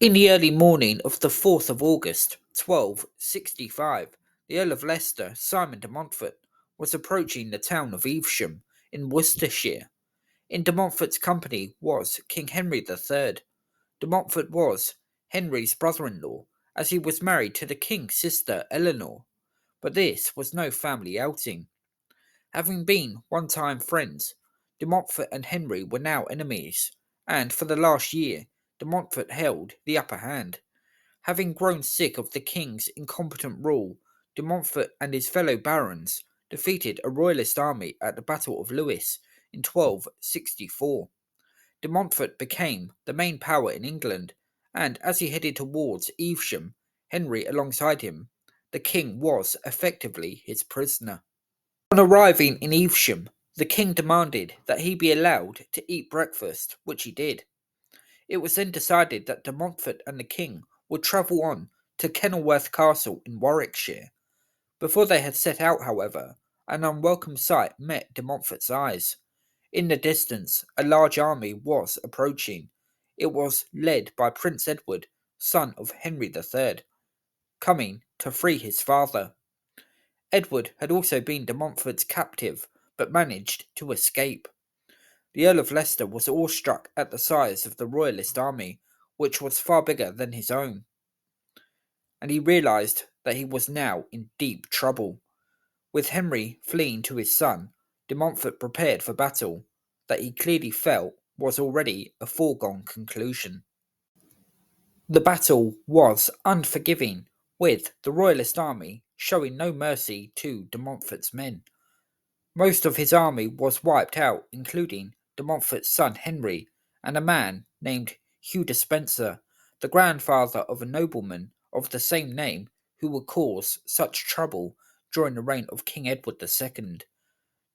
In the early morning of the 4th of August, 1265, the Earl of Leicester, Simon de Montfort, was approaching the town of Evesham in Worcestershire. In de Montfort's company was King Henry III. De Montfort was Henry's brother-in-law, as he was married to the king's sister Eleanor. But this was no family outing. Having been one-time friends, de Montfort and Henry were now enemies, and for the last year, de Montfort held the upper hand. Having grown sick of the king's incompetent rule, de Montfort and his fellow barons defeated a royalist army at the Battle of Lewes in 1264. De Montfort became the main power in England, and as he headed towards Evesham, Henry alongside him, the king was effectively his prisoner. On arriving in Evesham, the king demanded that he be allowed to eat breakfast, which he did. It was then decided that de Montfort and the king would travel on to Kenilworth Castle in Warwickshire. Before they had set out, however, an unwelcome sight met de Montfort's eyes. In the distance, a large army was approaching. It was led by Prince Edward, son of Henry III, coming to free his father. Edward had also been de Montfort's captive, but managed to escape. The Earl of Leicester was awestruck at the size of the royalist army, which was far bigger than his own, and he realised that he was now in deep trouble. With Henry fleeing to his son, de Montfort prepared for battle that he clearly felt was already a foregone conclusion. The battle was unforgiving, with the royalist army showing no mercy to de Montfort's men. Most of his army was wiped out, including de Montfort's son Henry and a man named Hugh Despenser, the grandfather of a nobleman of the same name who would cause such trouble during the reign of King Edward II.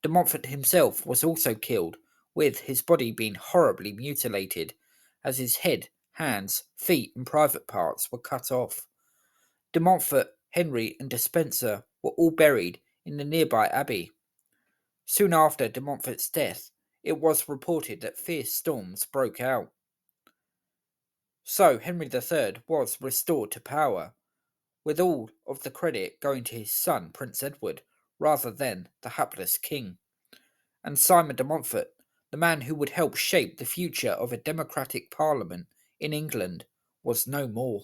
De Montfort himself was also killed, with his body being horribly mutilated, as his head, hands, feet, and private parts were cut off. De Montfort, Henry, and Despenser were all buried in the nearby abbey. Soon after de Montfort's death, it was reported that fierce storms broke out. So Henry III was restored to power, with all of the credit going to his son Prince Edward rather than the hapless king. And Simon de Montfort, the man who would help shape the future of a democratic parliament in England, was no more.